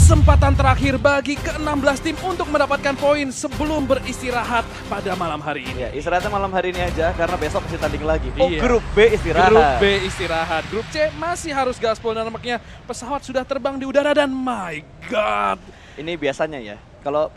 Kesempatan terakhir bagi ke-16 tim untuk mendapatkan poin sebelum beristirahat pada malam hari ini. Ya, istirahatnya malam hari ini aja karena besok masih tanding lagi. Oh, Iya. grup B istirahat. Grup B istirahat. Grup C masih harus gaspol dan nampaknya pesawat sudah terbang di udara dan my god. Ini biasanya ya, kalau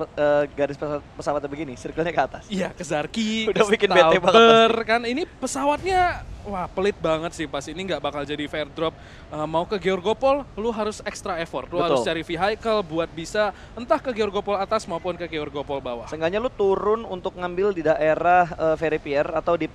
garis pesawatnya begini, circle-nya ke atas. Iya, ke Zarki, Udah ke bikin bete banget Stauber, kan ini pesawatnya wah pelit banget sih pas ini nggak bakal jadi fair drop. Mau ke Georgopol, lu harus extra effort. Lu Betul. harus cari vehicle buat bisa entah ke Georgopol atas maupun ke Georgopol bawah. Seenggaknya lu turun untuk ngambil di daerah Ferry-Pier atau di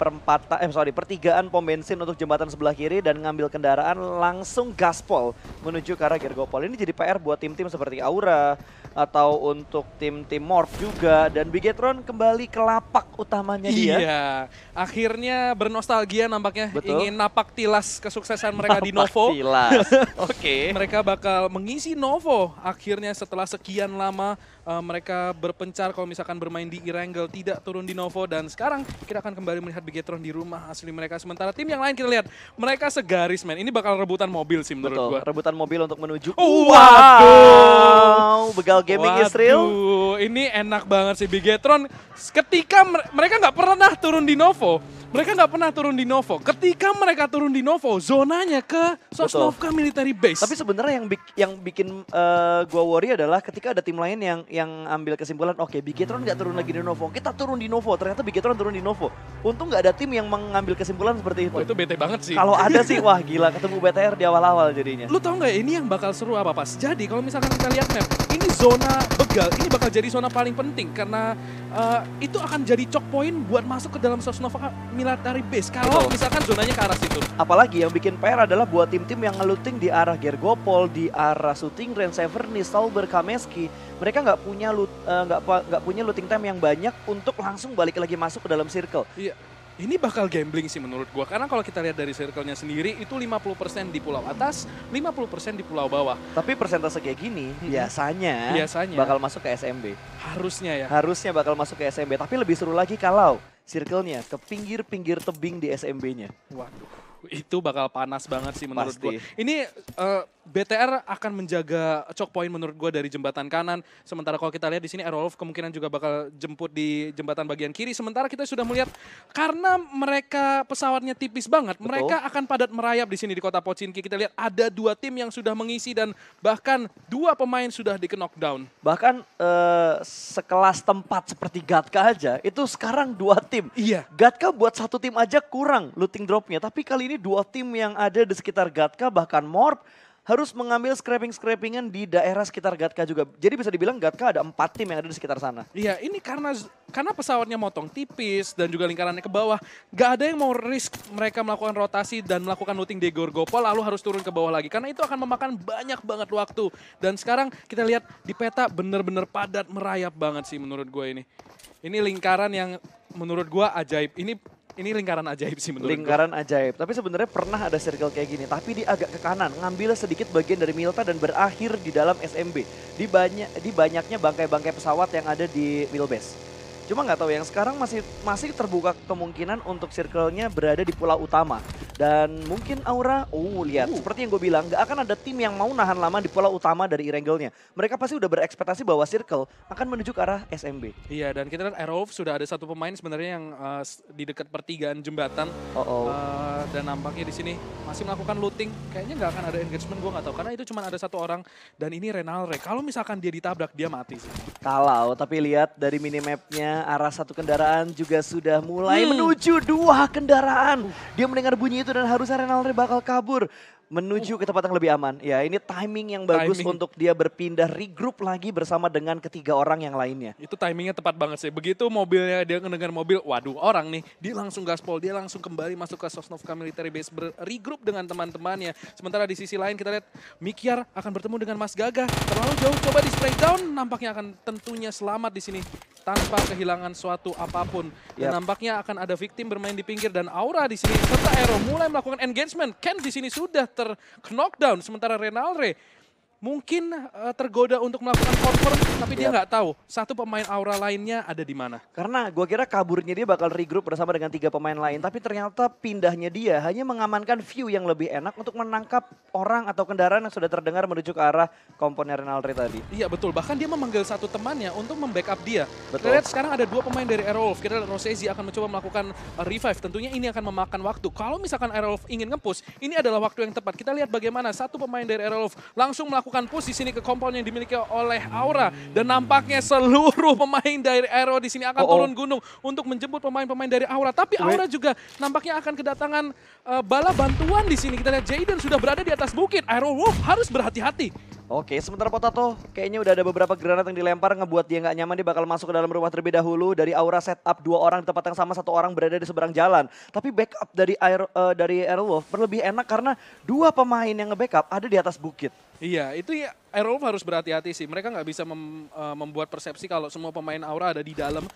pertigaan pom bensin untuk jembatan sebelah kiri dan ngambil kendaraan langsung gaspol menuju ke arah Georgopol. Ini jadi PR buat tim-tim seperti Aura atau untuk tim-tim Morph juga, dan Bigetron kembali ke lapak utamanya dia. Iya, akhirnya bernostalgia nampaknya. Betul. Ingin napak tilas kesuksesan mereka di Novo. Tilas. Oke. Mereka bakal mengisi Novo akhirnya setelah sekian lama mereka berpencar kalau misalkan bermain di Erangel, tidak turun di Novo, dan sekarang kita akan kembali melihat Bigetron di rumah asli mereka. Sementara tim yang lain kita lihat mereka segaris men. Ini bakal rebutan mobil sih menurut Betul, gua. rebutan mobil untuk menuju. Waduh. Begal gaming is real. Waduh, ini enak banget sih Bigetron. Ketika mereka nggak pernah turun di Novo. Mereka nggak pernah turun di Novo. Ketika mereka turun di Novo, zonanya ke Sosnovka Military Base. Tapi sebenarnya yang bikin gua worry adalah ketika ada tim lain yang ambil kesimpulan, oke, Bigetron nggak turun lagi di Novo, kita turun di Novo. Ternyata Bigetron turun di Novo. Untung nggak ada tim yang mengambil kesimpulan seperti itu. Wah, itu bete banget sih. Kalau ada sih, wah gila, ketemu BTR di awal-awal jadinya. Lu tau nggak ini yang bakal seru apa pas? Jadi kalau misalkan kita lihat map, ini zona begal, ini bakal jadi zona paling penting karena itu akan jadi choke point buat masuk ke dalam Sosnovka Military Base. Kalau Betul. misalkan zonanya ke arah situ. Apalagi yang bikin PR adalah buat tim-tim yang ngeluting di arah Gergopol, di arah Shooting Range, Severny, Stauber, Kameski. Mereka nggak punya looting time yang banyak untuk langsung balik lagi masuk ke dalam circle. Iya. Ini bakal gambling sih menurut gua. Karena kalau kita lihat dari circle-nya sendiri, itu 50% di pulau atas, 50% di pulau bawah. Tapi persentase kayak gini biasanya bakal masuk ke SMB. Harusnya ya. Harusnya bakal masuk ke SMB. Tapi lebih seru lagi kalau circle-nya ke pinggir-pinggir tebing di SMB-nya. Waduh, itu bakal panas banget sih menurut Pasti. gua. Ini BTR akan menjaga choke point menurut gua dari jembatan kanan. Sementara kalau kita lihat di sini Aerolf kemungkinan juga bakal jemput di jembatan bagian kiri. Sementara kita sudah melihat karena mereka pesawatnya tipis banget, Betul. mereka akan padat merayap di sini di kota Pochinki. Kita lihat ada 2 tim yang sudah mengisi dan bahkan 2 pemain sudah di knockdown. Bahkan sekelas tempat seperti Gatka aja, itu sekarang 2 tim. Iya. Gatka buat 1 tim aja kurang looting dropnya. Tapi kali ini 2 tim yang ada di sekitar Gatka, bahkan Morph, harus mengambil scrapingan di daerah sekitar Gatka juga. Jadi bisa dibilang Gatka ada 4 tim yang ada di sekitar sana. Iya, ini karena pesawatnya motong tipis dan juga lingkarannya ke bawah. Gak ada yang mau risk mereka melakukan rotasi dan melakukan looting di Georgopol lalu harus turun ke bawah lagi. Karena itu akan memakan banyak banget waktu. Dan sekarang kita lihat di peta bener-bener padat merayap banget sih menurut gue ini. Ini lingkaran yang menurut gue ajaib. Ini lingkaran ajaib sih menurut gue. Lingkaran ajaib. Tapi sebenarnya pernah ada circle kayak gini. Tapi dia agak ke kanan. Ngambil sedikit bagian dari Milta dan berakhir di dalam SMB. Di banyaknya bangkai-bangkai pesawat yang ada di wheelbase. Cuma nggak tahu yang sekarang masih terbuka kemungkinan untuk circle-nya berada di pulau utama. Dan mungkin Aura, lihat seperti yang gue bilang, nggak akan ada tim yang mau nahan lama di pulau utama dari Erangel-nya. Mereka pasti udah berekspektasi bahwa circle akan menuju ke arah SMB. Iya, dan kita lihat Aerolf sudah ada 1 pemain sebenarnya yang di dekat pertigaan jembatan. Dan nampaknya di sini masih melakukan looting. Kayaknya nggak akan ada engagement, gue nggak tahu. Karena itu cuma ada 1 orang dan ini Renalre. Kalau misalkan dia ditabrak, dia mati sih. Tapi lihat dari minimapnya, arah 1 kendaraan juga sudah mulai menuju 2 kendaraan. Dia mendengar bunyi itu dan harusnya Renalre bakal kabur menuju ke tempat yang lebih aman. Ya, ini timing yang bagus untuk dia berpindah regroup lagi bersama dengan ketiga orang yang lainnya. Itu timingnya tepat banget sih. Begitu mobilnya dia mendengar mobil, waduh orang nih, dia langsung gaspol, dia langsung kembali masuk ke Sosnovka Military Base regroup dengan teman-temannya. Sementara di sisi lain kita lihat Mikyar akan bertemu dengan Mas Gaga. Terlalu jauh coba di spray down, nampaknya akan tentunya selamat di sini tanpa kehilangan suatu apapun. Dan nampaknya akan ada victim bermain di pinggir dan Aura di sini serta Aero mulai melakukan engagement. Ken di sini sudah ter-knockdown sementara Renalre mungkin tergoda untuk melakukan confirm, tapi dia Yap. nggak tahu satu pemain Aura lainnya ada di mana. Karena gue kira kaburnya dia bakal regroup bersama dengan 3 pemain lain. Tapi ternyata pindahnya dia hanya mengamankan view yang lebih enak untuk menangkap orang atau kendaraan yang sudah terdengar menuju ke arah komponen Renaldre tadi. Iya betul, bahkan dia memanggil satu temannya untuk membackup dia. Kita Betul. lihat sekarang ada 2 pemain dari Aerowolf. Kita lihat Rosezi akan mencoba melakukan revive. Tentunya ini akan memakan waktu. Kalau misalkan Aerowolf ingin nge-push, ini adalah waktu yang tepat. Kita lihat bagaimana satu pemain dari Aerowolf langsung melakukan push di sini ke compound yang dimiliki oleh Aura. Dan nampaknya seluruh pemain dari Aero di sini akan turun gunung untuk menjemput pemain-pemain dari Aura. Tapi Aura juga nampaknya akan kedatangan bala bantuan di sini. Kita lihat Jayden sudah berada di atas bukit. Aerowolf harus berhati-hati. Oke, sementara Potato kayaknya udah ada beberapa granat yang dilempar ngebuat dia nggak nyaman. Dia bakal masuk ke dalam rumah terlebih dahulu. Dari Aura setup 2 orang di tempat yang sama, 1 orang berada di seberang jalan. Tapi backup dari Aerowolf lebih enak karena 2 pemain yang nge-backup ada di atas bukit. Iya, itu ya Aerowolf harus berhati-hati sih. Mereka nggak bisa membuat persepsi kalau semua pemain Aura ada di dalam.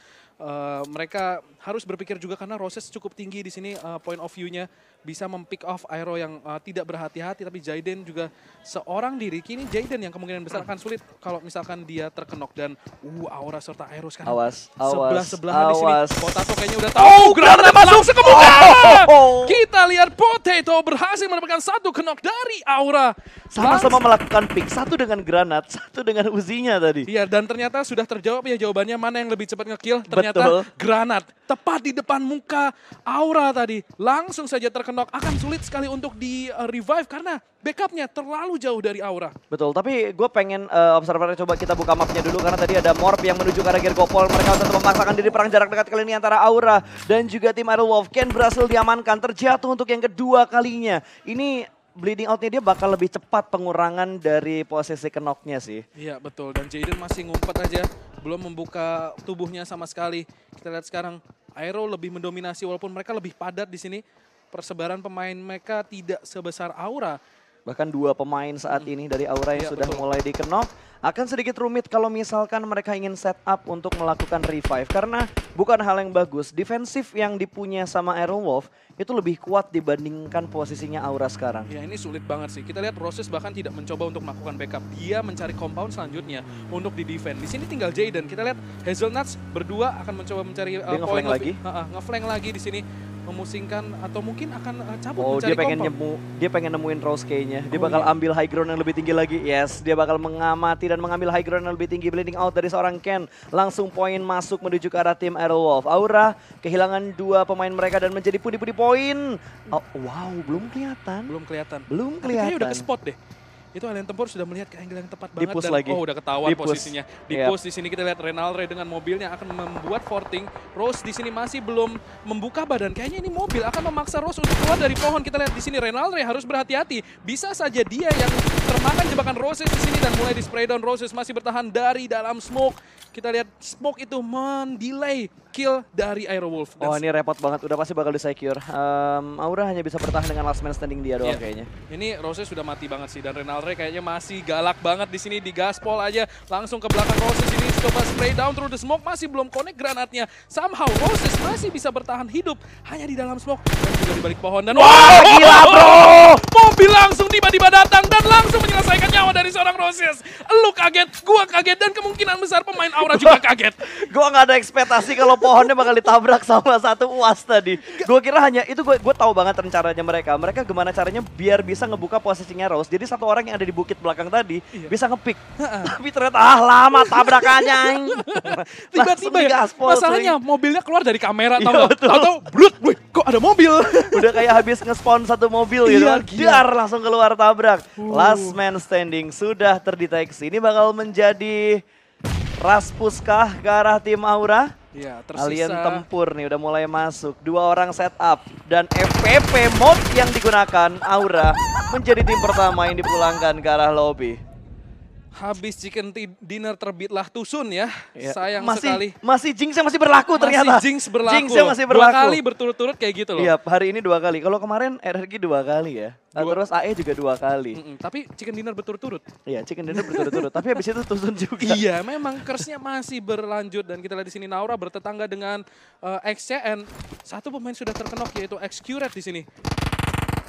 Mereka harus berpikir juga karena Roses cukup tinggi di sini point of view-nya bisa mempick off Aero yang tidak berhati-hati, tapi Jayden juga seorang diri. Kini Jayden yang kemungkinan besar akan sulit kalau misalkan dia terkenok dan Aura serta Aero sekarang Awas. sebelah-sebelahan di sini. Potato kayaknya udah tahu. Granat masuk ke muka. Kita lihat Potato berhasil mendapatkan 1 knock dari Aura. Sama-sama melakukan pick, 1 dengan granat, 1 dengan Uzinya tadi. Iya, dan ternyata sudah terjawab ya jawabannya mana yang lebih cepat nge-kill. Ternyata Betul. granat tepat di depan muka Aura tadi. Langsung saja terkenok. Akan sulit sekali untuk di-revive karena backupnya terlalu jauh dari Aura. Betul, tapi gue pengen observer coba kita buka mapnya dulu karena tadi ada Morp yang menuju ke arah Gergopol. Mereka tetap memaksakan diri perang jarak dekat kali ini antara Aura dan juga tim Aerowolf. Ken berhasil diamankan, terjatuh untuk yang kedua kalinya. Ini bleeding outnya dia bakal lebih cepat pengurangan dari posisi kenoknya sih. Iya betul, dan Jayden masih ngumpet aja. Belum membuka tubuhnya sama sekali. Kita lihat sekarang Aero lebih mendominasi walaupun mereka lebih padat di sini. Persebaran pemain mereka tidak sebesar Aura. Bahkan 2 pemain saat ini dari Aura yang Iya, sudah betul. mulai dikenok. Akan sedikit rumit kalau misalkan mereka ingin set up untuk melakukan revive. Karena bukan hal yang bagus. Defensif yang dipunya sama Aerowolf itu lebih kuat dibandingkan posisinya Aura sekarang. Ya ini sulit banget sih. Kita lihat Roses bahkan tidak mencoba untuk melakukan backup. Dia mencari compound selanjutnya untuk di-defend. Di sini tinggal Jayden. Kita lihat Hazelnuts berdua akan mencoba mencari Dia ngeflank lagi? Ngeflank lagi di sini. Memusingkan atau mungkin akan cabut Oh, mencari dia pengen nemuin Rose kayaknya. Dia Oh, bakal iya. ambil high ground yang lebih tinggi lagi. Yes, dia bakal mengamati dan mengambil high ground yang lebih tinggi. Bleeding out dari seorang Ken. Langsung poin masuk menuju ke arah tim Aerowolf. Aura kehilangan 2 pemain mereka dan menjadi pundi-pundi poin. Oh, wow, belum kelihatan. Belum kelihatan. Belum Tapi kayaknya udah kelihatan. ke spot deh. Itu Alien Tempur sudah melihat ke angle yang tepat banget Di-push dan lagi. udah ketahuan Di-push. posisinya. Di-push di sini kita lihat Renaldre dengan mobilnya akan membuat forting. Rose di sini masih belum membuka badan. Kayaknya ini mobil akan memaksa Rose untuk keluar dari pohon. Kita lihat di sini Renaldre harus berhati-hati. Bisa saja dia yang termakan jebakan Roses di sini dan mulai di spray down. Roses masih bertahan dari dalam smoke. Kita lihat smoke itu mendelay kill dari Aerowolf. Oh, ini repot banget. Udah pasti bakal di-secure. Aura hanya bisa bertahan dengan last man standing dia doang Iya. kayaknya. Ini Roses sudah mati banget sih dan Renaldre kayaknya masih galak banget di sini di gaspol aja langsung ke belakang Roses ini coba spray down through the smoke masih belum connect granatnya. Somehow Roses masih bisa bertahan hidup hanya di dalam smoke dan juga di balik pohon dan Wah, gila bro! mobil langsung tiba-tiba datang dan langsung menyelesaikan nyawa dari seorang Roses. Lu kaget, gua kaget dan kemungkinan besar pemain Aura juga kaget. Gue gak ada ekspektasi kalau pohonnya bakal ditabrak sama satu UAS tadi. Gue kira hanya itu, gue tahu banget rencananya mereka. Mereka gimana caranya biar bisa ngebuka posisinya Rose. Jadi 1 orang yang ada di bukit belakang tadi bisa nge-pick. Tapi ternyata lama tabrakannya. Tiba-tiba ya, masalahnya mobilnya keluar dari kamera Iya, tau gak? betul. Tahu-tahu brut, wih kok ada mobil. Udah kayak habis nge-spawn 1 mobil gitu. Iya, gila. Dar langsung keluar tabrak. Last man standing sudah terdeteksi. Ini bakal menjadi Raspuskah ke arah tim Aura? Ya, tersisa. Alien tempur nih udah mulai masuk. 2 orang setup dan FPP mode yang digunakan Aura menjadi tim pertama yang dipulangkan ke arah lobby. Habis chicken dinner terbitlah Tusun ya. Ya, Sayang masih, sekali. Masih jinxnya masih berlaku ternyata. Masih jinx berlaku. Jinxnya masih 2 berlaku. kali berturut-turut kayak gitu loh. Iya, hari ini 2 kali. Kalau kemarin RRQ 2 kali ya. Terus AE juga 2 kali. Tapi chicken dinner berturut-turut. Iya, chicken dinner berturut-turut. Tapi habis itu Tusun juga. Iya, memang curse-nya masih berlanjut dan kita lihat di sini Naura bertetangga dengan XCN. 1 pemain sudah terkenok yaitu XQRed di sini.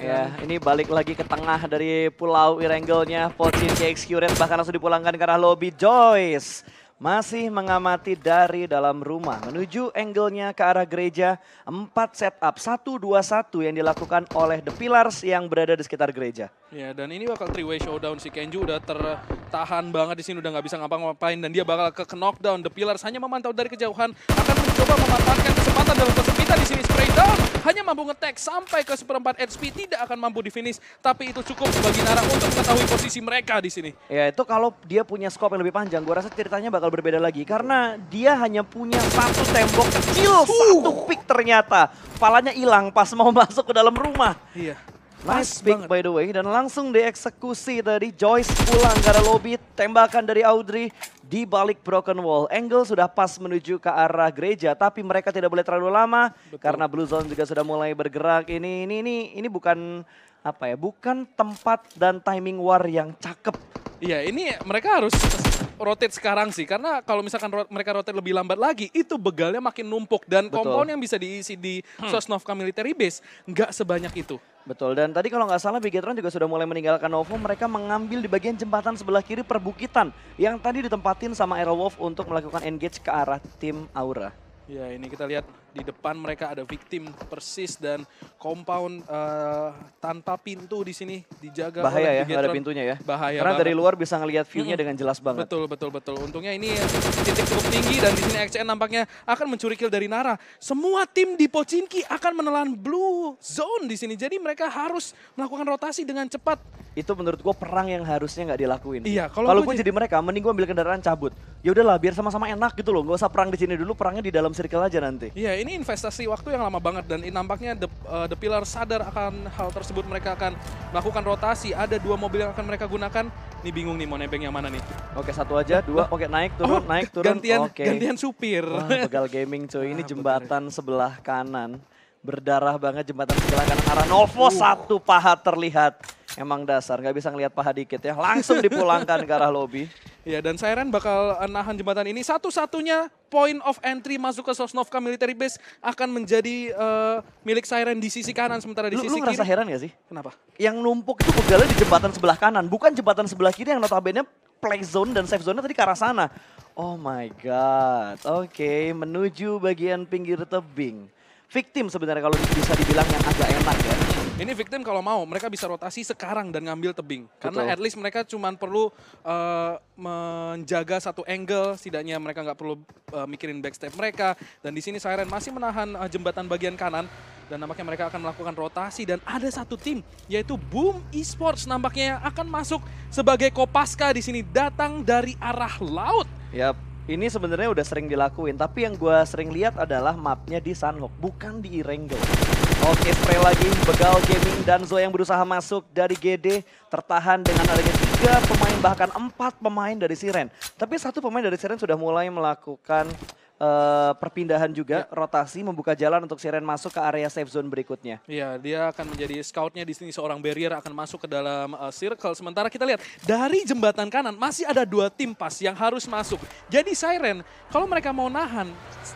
Ya, ini balik lagi ke tengah dari pulau Irenggelnya. Pochinki Executed bahkan langsung dipulangkan ke arah lobby. Joyce masih mengamati dari dalam rumah. Menuju angle-nya ke arah gereja. 4 setup, 1-2-1 yang dilakukan oleh The Pillars yang berada di sekitar gereja. Ya, dan ini bakal three-way showdown. Si Kenju udah tertahan banget di sini, udah nggak bisa ngapa-ngapain, dan dia bakal ke knockdown. The Pillars hanya memantau dari kejauhan, akan mencoba memanfaatkan kesempatan dalam kesempitan di sini. Spray down, hanya mampu nge-tag sampai ke seperempat HP, tidak akan mampu di finish, tapi itu cukup bagi Nara untuk mengetahui posisi mereka di sini. Ya, itu kalau dia punya scope yang lebih panjang, gue rasa ceritanya bakal berbeda lagi. Karena dia hanya punya satu tembok kecil, satu pick ternyata. Kepalanya hilang pas mau masuk ke dalam rumah. Iya. Nice pick by the way, dan langsung dieksekusi tadi. Joyce pulang ke arah lobby, tembakan dari Audrey di balik broken wall. Angle sudah pas menuju ke arah gereja, tapi mereka tidak boleh terlalu lama. Betul. Karena Blue Zone juga sudah mulai bergerak. Ini bukan apa ya, bukan tempat dan timing war yang cakep. Iya, ini mereka harus rotate sekarang sih, karena kalau misalkan mereka rotate lebih lambat lagi, itu begalnya makin numpuk, dan Betul. compound yang bisa diisi di Sosnovka Military Base nggak sebanyak itu. Betul, dan tadi kalau nggak salah Bigetron juga sudah mulai meninggalkan Novo. Mereka mengambil di bagian jembatan sebelah kiri perbukitan yang tadi ditempatin sama Aerowolf untuk melakukan engage ke arah tim Aura. Ya, ini kita lihat di depan mereka ada victim persis, dan compound tanpa pintu di sini dijaga Bahaya oleh ya, nggak ada Bigetron. pintunya ya. Bahaya Karena banget. dari luar bisa ngelihat view-nya dengan jelas banget. Betul. Untungnya ini titik cukup tinggi, dan di sini XCN nampaknya akan mencuri kill dari Nara. Semua tim di Pochinki akan menelan blue zone di sini. Jadi mereka harus melakukan rotasi dengan cepat. Itu menurut gue perang yang harusnya nggak dilakuin. Iya, kalau gue jadi mereka, mending gue ambil kendaraan cabut. Ya udahlah, biar sama-sama enak gitu loh. Nggak usah perang di sini dulu, perangnya di dalam circle aja nanti. Iya, ini investasi waktu yang lama banget, dan nampaknya The Pillar sadar akan hal tersebut. Mereka akan melakukan rotasi. Ada 2 mobil yang akan mereka gunakan. Nih bingung nih mau nebeng yang mana nih. Oke, satu aja, 2. Oke, naik turun, naik turun. Gantian supir. Wah, begal gaming cuy. Ini Ah, jembatan sebelah kanan. Berdarah banget jembatan sebelah kanan arah Novo. Satu paha terlihat. Emang dasar, nggak bisa ngelihat paha dikit ya. Langsung dipulangkan ke arah lobby. Ya, dan Siren bakal nahan jembatan ini. Satu-satunya point of entry masuk ke Sosnovka Military Base akan menjadi milik Siren di sisi kanan, sementara di sisi Lu ngerasa kiri. heran gak sih? Kenapa? Yang numpuk itu begalnya di jembatan sebelah kanan. Bukan jembatan sebelah kiri yang notabene play zone dan safe zone-nya tadi ke arah sana. Oh my god. Oke, menuju bagian pinggir tebing. Victim sebenarnya kalau bisa dibilang yang agak enak ya. Ini victim kalau mau, mereka bisa rotasi sekarang dan ngambil tebing. Karena Betul. at least mereka cuma perlu menjaga satu angle, setidaknya mereka nggak perlu mikirin backstep mereka. Dan di sini Siren masih menahan jembatan bagian kanan. Dan nampaknya mereka akan melakukan rotasi, dan ada satu tim yaitu Boom Esports nampaknya yang akan masuk sebagai Kopaska di sini, datang dari arah laut. Yap, ini sebenarnya udah sering dilakuin, tapi yang gue sering lihat adalah mapnya di Sunhawk, bukan di Erangel. Oke, spray lagi, begal gaming dan Zo yang berusaha masuk dari GD, tertahan dengan adanya 3 pemain, bahkan 4 pemain dari Siren. Tapi 1 pemain dari Siren sudah mulai melakukan perpindahan juga, rotasi, membuka jalan untuk Siren masuk ke area safe zone berikutnya. Iya, dia akan menjadi scoutnya di sini, seorang barrier akan masuk ke dalam circle. Sementara kita lihat dari jembatan kanan masih ada 2 tim pas yang harus masuk. Jadi Siren, kalau mereka mau nahan,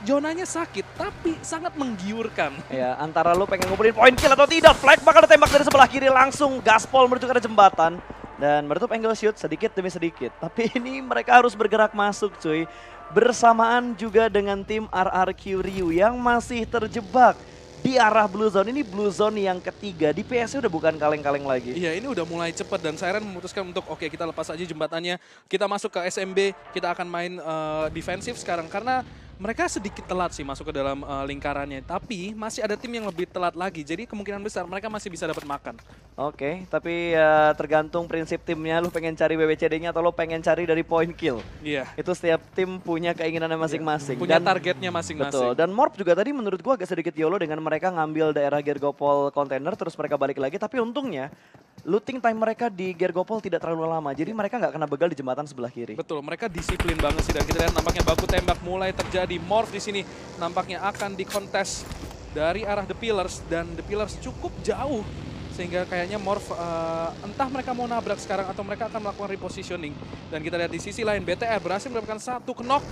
zonanya sakit tapi sangat menggiurkan. Ya, antara lu pengen ngumpulin poin kill atau tidak, flag bakal ditembak dari sebelah kiri langsung, gaspol menuju ke arah jembatan. Dan menutup angle shoot sedikit demi sedikit. Tapi ini mereka harus bergerak masuk cuy. Bersamaan juga dengan tim RRQ Ryu yang masih terjebak di arah Blue Zone. Ini Blue Zone yang ketiga, di PS udah bukan kaleng-kaleng lagi. Iya, ini udah mulai cepat, dan Siren memutuskan untuk oke, kita lepas aja jembatannya, kita masuk ke SMB, kita akan main defensif sekarang. Karena mereka sedikit telat sih masuk ke dalam lingkarannya, tapi masih ada tim yang lebih telat lagi. Jadi kemungkinan besar mereka masih bisa dapat makan. Oke, tapi ya tergantung prinsip timnya, lu pengen cari WWCD-nya atau lu pengen cari dari point kill. Iya. Itu setiap tim punya keinginannya masing-masing. Punya Dan targetnya masing-masing. betul, dan Morph juga tadi menurut gua agak sedikit YOLO dengan mereka ngambil daerah Gergopol container terus mereka balik lagi. Tapi untungnya looting time mereka di Gergopol tidak terlalu lama. Jadi mereka nggak kena begal di jembatan sebelah kiri. Betul, mereka disiplin banget sih, dan kita lihat nampaknya baku tembak mulai terjadi. Morph di sini nampaknya akan dikontes dari arah The Pillars, dan The Pillars cukup jauh. Sehingga kayaknya Morph entah mereka mau nabrak sekarang atau mereka akan melakukan repositioning. Dan kita lihat di sisi lain BTR berhasil mendapatkan 1 knock.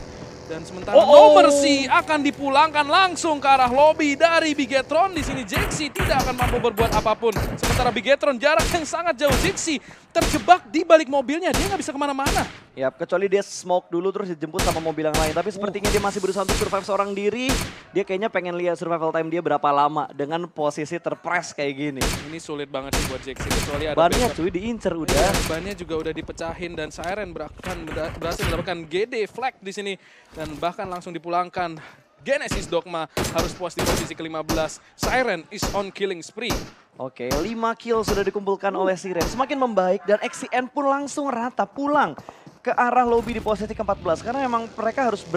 Dan sementara No Mercy akan dipulangkan langsung ke arah lobby dari Bigetron. Di sini Jexi tidak akan mampu berbuat apapun. Sementara Bigetron jarak yang sangat jauh. Jexi terjebak di balik mobilnya, dia nggak bisa kemana-mana. Ya, kecuali dia smoke dulu terus dijemput sama mobil yang lain. Tapi sepertinya dia masih berusaha untuk survive seorang diri. Dia kayaknya pengen lihat survival time dia berapa lama dengan posisi terpress kayak gini. Ini sulit banget sih buat Jexi, kecuali ada Bannya backup. cuy diincer udah. Bannya juga udah dipecahin dan Siren berhasil mendapatkan GD flag di sini dan bahkan langsung dipulangkan. Genesis Dogma harus puas di posisi ke-15. Siren is on killing spree. Oke, 5 kill sudah dikumpulkan oleh Siren. Semakin membaik dan XCN pun langsung rata pulang ke arah lobby di posisi ke-14. Karena memang mereka harus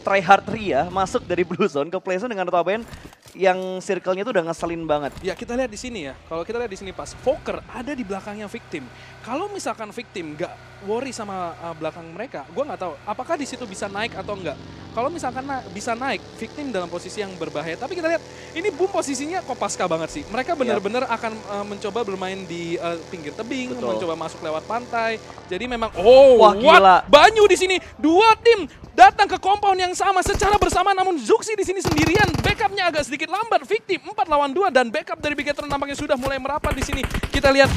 tryhard ria masuk dari blue zone ke play zone dengan notabene yang circle-nya tuh udah ngeselin banget. Ya kita lihat di sini ya, kalau kita lihat di sini pas Fokker ada di belakangnya Victim. Kalau misalkan Victim nggak worry sama belakang mereka, gue nggak tahu apakah di situ bisa naik atau enggak. Kalau misalkan bisa naik, Victim dalam posisi yang berbahaya. Tapi kita lihat ini Boom posisinya Kopaska banget sih. Mereka benar-benar akan mencoba bermain di pinggir tebing, mencoba masuk lewat pantai. Jadi memang Wah, gila. Banyu di sini dua tim datang ke compound yang sama secara bersama, namun Zuxi di sini sendirian. Backupnya agak sedikit lambat. Victim 4 lawan 2 dan backup dari Bigetron nampaknya sudah mulai merapat di sini. Kita lihat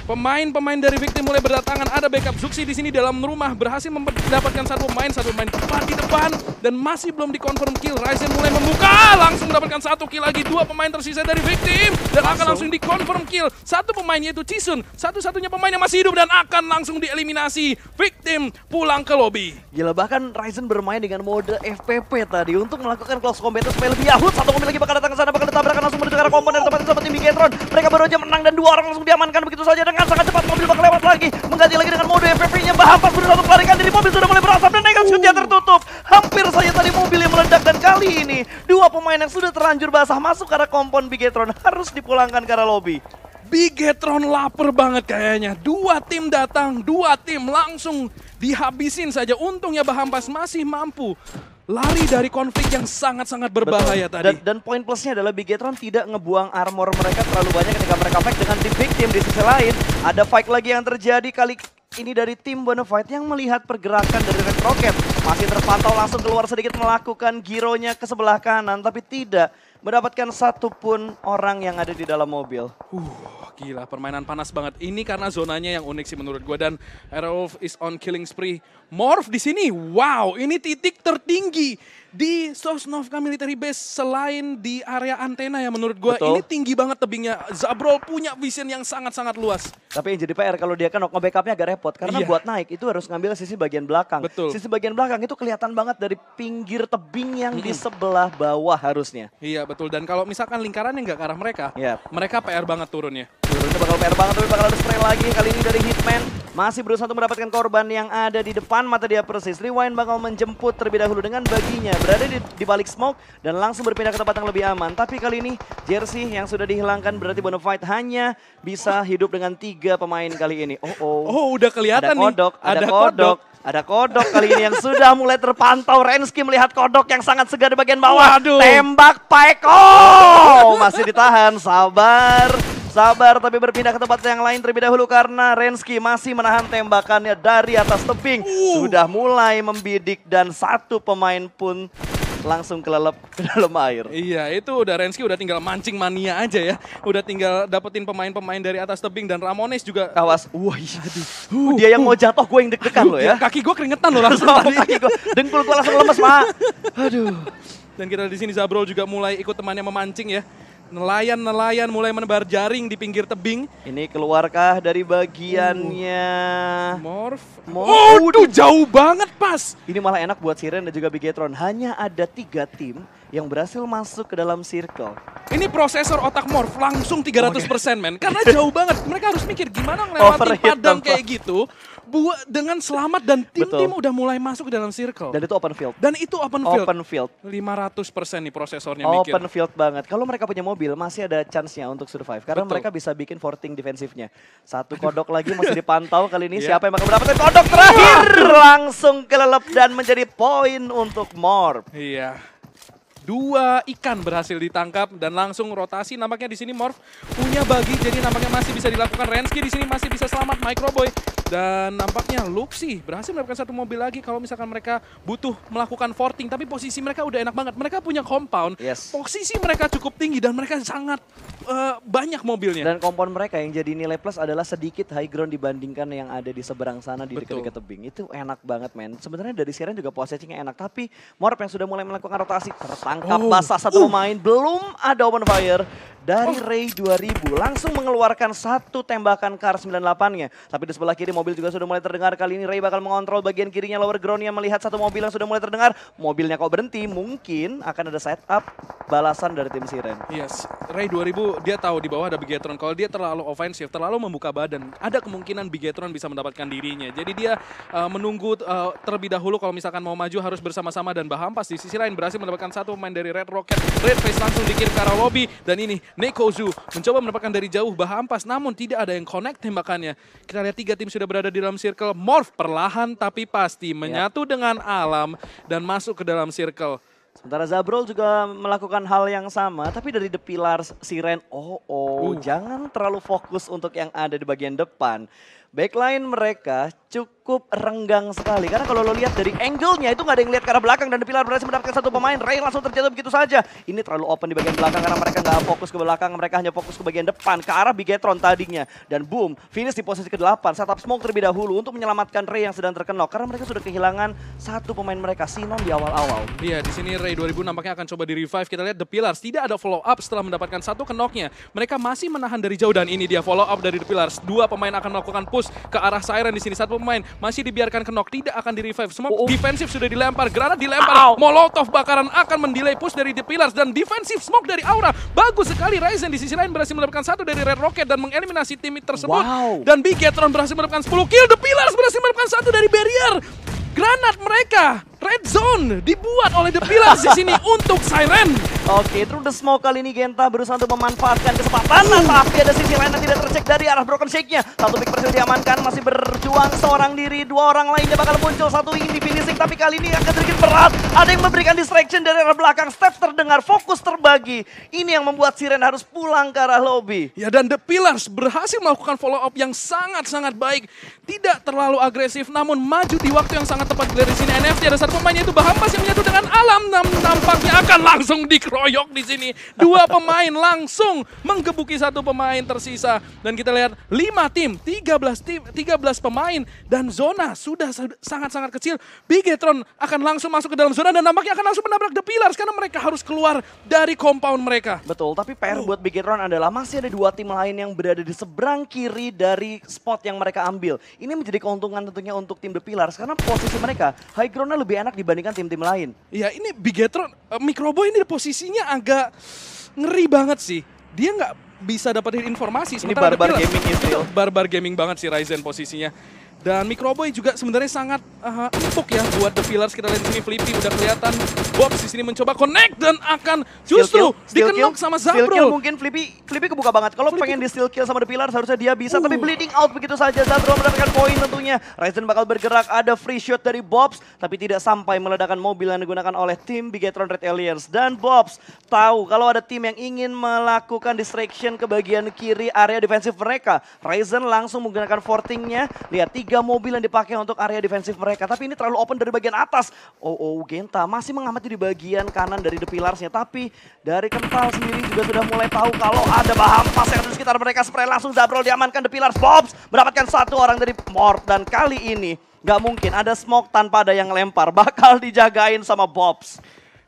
pemain-pemain dari Victim mulai berdatangan. Ada backup Zuxi di sini dalam rumah berhasil mendapatkan satu pemain tepat di depan dan masih belum dikonfirm kill. Ryzen mulai membuka, langsung mendapatkan satu kill lagi. Dua pemain tersisa dari Victim dan akan langsung dikonfirm kill. Satu pemainnya itu Chisun, satu-satunya pemain yang masih hidup dan akan langsung dieliminasi. Victim pulang ke lobby. Gila, bahkan Ryzen bermain dengan mode FPP tadi untuk melakukan close combat supaya lebih yahut. Satu mobil lagi bakal datang ke sana, bakal ditabrakan langsung menuju ke arah komponen tempatnya seperti Bigetron. Mereka baru aja menang dan dua orang langsung diamankan begitu saja dengan sangat cepat. Mobil bakal lewat lagi, mengganti lagi dengan mode FPV-nya. Bahampas berusaha untuk melarikan diri, mobil sudah mulai berasap dan nekat shootnya tertutup. Hampir saja tadi mobil yang meledak dan kali ini dua pemain yang sudah terlanjur basah masuk ke arah kompon Bigetron harus dipulangkan ke arah lobby. Bigetron lapar banget kayaknya. Dua tim datang, dua tim langsung dihabisin saja. Untungnya Bahampas masih mampu lari dari konflik yang sangat-sangat berbahaya tadi. Dan poin plusnya adalah Bigetron tidak ngebuang armor mereka terlalu banyak ketika mereka fight dengan tim Victim. Di sisi lain ada fight lagi yang terjadi kali ini dari tim Bonafide yang melihat pergerakan dari Red Rocket. Masih terpantau langsung keluar sedikit melakukan gironya ke sebelah kanan, tapi tidak mendapatkan satupun orang yang ada di dalam mobil. Gila, permainan panas banget. Ini karena zonanya yang unik sih menurut gue. Dan Aerowolf is on killing spree. Morph di sini, wow, ini titik tertinggi di Sosnovka Military Base selain di area antena ya menurut gue. Betul. Ini tinggi banget tebingnya. Zabrol punya vision yang sangat-sangat luas. Tapi yang jadi PR kalau dia kan nge-backupnya agak repot. Karena buat naik itu harus ngambil sisi bagian belakang. Betul. Sisi bagian belakang itu kelihatan banget dari pinggir tebing yang di sebelah bawah harusnya. Iya betul, dan kalau misalkan lingkarannya nggak ke arah mereka, mereka PR banget turunnya. Turunnya bakal PR banget, tapi bakal ada spray lagi. Kali ini dari Hitman masih berusaha untuk mendapatkan korban yang ada di depan mata dia persis. Rewind bakal menjemput terlebih dahulu dengan baginya berada di balik smoke dan langsung berpindah ke tempat yang lebih aman. Tapi kali ini jersey yang sudah dihilangkan berarti Bonafide hanya bisa hidup dengan 3 pemain kali ini. Oh, udah kelihatan nih. Ada kodok kali ini yang sudah mulai terpantau. Rensky melihat kodok yang sangat segar di bagian bawah. Waduh. Tembak Paeko. Masih ditahan, sabar. Sabar, tapi berpindah ke tempat yang lain terlebih dahulu karena Rensky masih menahan tembakannya dari atas tebing. Sudah mulai membidik dan satu pemain pun langsung kelelep ke dalam air. Iya, itu udah Rensky udah tinggal mancing mania aja ya. Udah tinggal dapetin pemain-pemain dari atas tebing dan Ramones juga. Awas, wah iya. Dia yang mau jatuh, gue yang deg-degan loh ya. Kaki gue keringetan loh langsung tadi. Kaki gue, dengkul gue langsung lemes, Pak. Aduh. Dan kita di sini Zabrol juga mulai ikut temannya memancing ya. Nelayan-nelayan mulai menebar jaring di pinggir tebing. Ini keluarkah dari bagiannya Morph. Udah jauh banget pas. Ini malah enak buat Siren dan juga Bigetron. Hanya ada 3 tim yang berhasil masuk ke dalam circle. Ini prosesor otak Morph langsung 300% men. Karena jauh banget. Mereka harus mikir gimana ngelewatin padang kayak gitu. Dengan selamat dan tim-tim udah mulai masuk ke dalam circle. Dan itu open field. Dan itu open field. Open field. 500% nih prosesornya mikir. Open field banget. Kalau mereka punya mobil masih ada chance-nya untuk survive. Karena mereka bisa bikin forting defensifnya. Satu kodok lagi masih dipantau kali ini. Siapa yang bakal mendapatkan kodok terakhir? Langsung kelelep dan menjadi poin untuk Morph. Iya. 2 ikan berhasil ditangkap dan langsung rotasi. Nampaknya di sini Morph punya bagi, jadi nampaknya masih bisa dilakukan. Rensky di sini masih bisa selamat. Microboy Dan nampaknya Luxi berhasil mendapatkan satu mobil lagi kalau misalkan mereka butuh melakukan forting. Tapi posisi mereka udah enak banget. Mereka punya compound, posisi mereka cukup tinggi dan mereka sangat banyak mobilnya. Dan kompon mereka yang jadi nilai plus adalah sedikit high ground dibandingkan yang ada di seberang sana di dekat-dekat tebing. Itu enak banget men. Sebenarnya dari Siren juga positioning enak. Tapi Morp yang sudah mulai melakukan rotasi tertangkap basah satu pemain. Belum ada open fire dari Ray 2000. Langsung mengeluarkan satu tembakan Kar 98-nya. Tapi di sebelah kiri mobil juga sudah mulai terdengar. Kali ini Ray bakal mengontrol bagian kirinya lower ground-nya. Melihat satu mobil yang sudah mulai terdengar. Mobilnya kok berhenti. Mungkin akan ada setup balasan dari tim Siren. Yes, Ray 2000 dia tahu di bawah ada Bigetron. Kalau dia terlalu ofensif, terlalu membuka badan, ada kemungkinan Bigetron bisa mendapatkan dirinya. Jadi dia menunggu terlebih dahulu kalau misalkan mau maju harus bersama-sama. Dan Bahampas di sisi lain berhasil mendapatkan satu pemain dari Red Rocket. Red Face langsung dikirim ke arah lobby. Dan ini Nekozu mencoba mendapatkan dari jauh Bahampas, namun tidak ada yang connect tembakannya. Kita lihat 3 tim sudah berada di dalam circle. Morph perlahan tapi pasti menyatu dengan alam dan masuk ke dalam circle. Sementara Zabrol juga melakukan hal yang sama, tapi dari The Pillars, Siren, jangan terlalu fokus untuk yang ada di bagian depan. Backline mereka cukup renggang sekali. Karena kalau lo lihat dari angle-nya itu nggak ada yang lihat ke arah belakang. Dan The Pillar berhasil mendapatkan satu pemain. Ray langsung terjatuh begitu saja. Ini terlalu open di bagian belakang karena mereka nggak fokus ke belakang. Mereka hanya fokus ke bagian depan. Ke arah Bigetron tadinya. Dan boom, finish di posisi ke-8. Setup smoke terlebih dahulu untuk menyelamatkan Ray yang sedang terkenok. Karena mereka sudah kehilangan satu pemain mereka, Sinon di awal-awal. Iya, di sini Ray 2000 nampaknya akan coba di-revive. Kita lihat The Pillars tidak ada follow up setelah mendapatkan satu kenoknya. Mereka masih menahan dari jauh dan ini dia follow up dari The Pillars. 2 pemain akan melakukan push ke arah Siren di sini. Satu pemain masih dibiarkan kenok, tidak akan di-revive. Semua defensif sudah dilempar, granat dilempar, molotov bakaran akan mendelay push dari The Pillars dan defensif smoke dari Aura. Bagus sekali Ryzen di sisi lain berhasil mendapatkan satu dari Red Rocket dan mengeliminasi tim tersebut. Dan Bigetron berhasil mendapatkan 10 kill. The Pillars berhasil mendapatkan satu dari barrier. Granat mereka, red zone dibuat oleh The Pillars di sini untuk Siren. Oke, through the smoke kali ini Genta berusaha untuk memanfaatkan kesempatan. Tapi ada sisi lain yang tidak tercek dari arah Broken Shake-nya. Satu pick berhasil diamankan, masih berjuang seorang diri. 2 orang lainnya bakal muncul, satu ingin di finishing. Tapi kali ini akan sedikit berat. Ada yang memberikan distraction dari arah belakang. Step terdengar, fokus terbagi. Ini yang membuat Siren harus pulang ke arah lobby. Ya, dan The Pillars berhasil melakukan follow up yang sangat-sangat baik. Tidak terlalu agresif, namun maju di waktu yang sangat tepat. Dari sini NFT ada satu pemainnya itu Bahampas yang menyatu dengan alam. Nampaknya akan langsung dikeroyok di sini. 2 pemain langsung menggebuki satu pemain tersisa. Dan kita lihat 5 tim, 13 pemain. Dan zona sudah sangat-sangat kecil. Bigetron akan langsung masuk ke dalam zona dan nampaknya akan langsung menabrak The Pillars karena mereka harus keluar dari compound mereka. Betul, tapi PR buat Bigetron adalah masih ada 2 tim lain yang berada di seberang kiri dari spot yang mereka ambil. Ini menjadi keuntungan tentunya untuk tim The Pillars karena posisi mereka high ground-nya lebih enak dibandingkan tim-tim lain. Iya, ini Bigetron, Microboy ini posisinya agak ngeri banget sih. Dia nggak bisa dapetin informasi. Ini barbar gaming itu barbar gaming banget sih Ryzen posisinya. Dan Microboy juga sebenarnya sangat empuk ya buat The Pillars. Kita lihat di sini Flippy udah kelihatan. Bobs di sini mencoba connect dan akan justru dikenok sama Zabrol. Steal kill mungkin Flippy kebuka banget. Kalau pengen di steal kill sama The Pillars harusnya dia bisa. Tapi bleeding out begitu saja. Zabrol mendapatkan poin tentunya. Ryzen bakal bergerak. Ada free shot dari Bobs. Tapi tidak sampai meledakkan mobil yang digunakan oleh tim Bigetron Red Aliens. Dan Bobs tahu kalau ada tim yang ingin melakukan distraction ke bagian kiri area defensif mereka. Ryzen langsung menggunakan fortingnya. Lihat 3 mobil yang dipakai untuk area defensif mereka. Tapi ini terlalu open dari bagian atas. Genta masih mengamati di bagian kanan dari The Pillars-nya. Tapi dari Kental sendiri juga sudah mulai tahu kalau ada Bahampas yang ada di sekitar mereka. Spray langsung Zabrol diamankan. The Pillars Bobs mendapatkan satu orang dari Morph. Dan kali ini nggak mungkin ada smoke tanpa ada yang lempar. Bakal dijagain sama Bobs.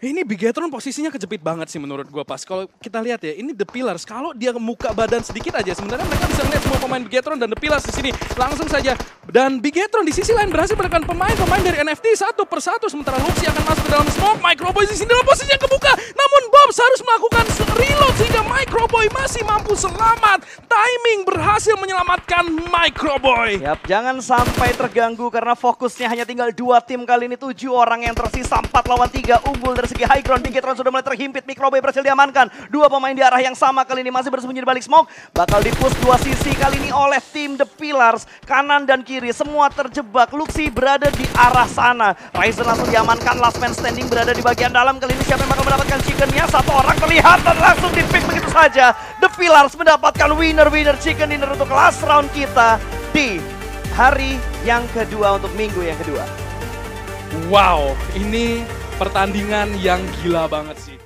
Ini Bigetron posisinya kejepit banget sih menurut gue pas. Kalau kita lihat ya, ini The Pillars. Kalau dia muka badan sedikit aja, sebenarnya mereka bisa melihat semua pemain Bigetron dan The Pillars di sini. Langsung saja. Dan Bigetron di sisi lain berhasil menekan pemain dari NFT satu persatu. Sementara Luxi akan masuk ke dalam smoke. Microboy di sini dalam posisinya kebuka. Namun Bobs harus melakukan reload sehingga Microboy masih mampu selamat. Timing berhasil menyelamatkan Microboy. Yap, jangan sampai terganggu karena fokusnya hanya tinggal 2 tim kali ini. 7 orang yang tersisa, 4 lawan 3 unggul dari segi high ground. Bigetron sudah mulai terhimpit. Microboy berhasil diamankan. 2 pemain di arah yang sama kali ini masih bersembunyi di balik smoke. Bakal dipush 2 sisi kali ini oleh tim The Pillars. Kanan dan kiri semua terjebak. Luxi berada di arah sana. Ryzen langsung diamankan. Last man standing berada di bagian dalam. Kali ini siapa yang bakal mendapatkan chickennya? 1 orang terlihat dan langsung di pick begitu saja. The Pillars mendapatkan winner chicken dinner untuk last round kita di hari yang kedua untuk minggu yang kedua. Wow, ini pertandingan yang gila banget sih.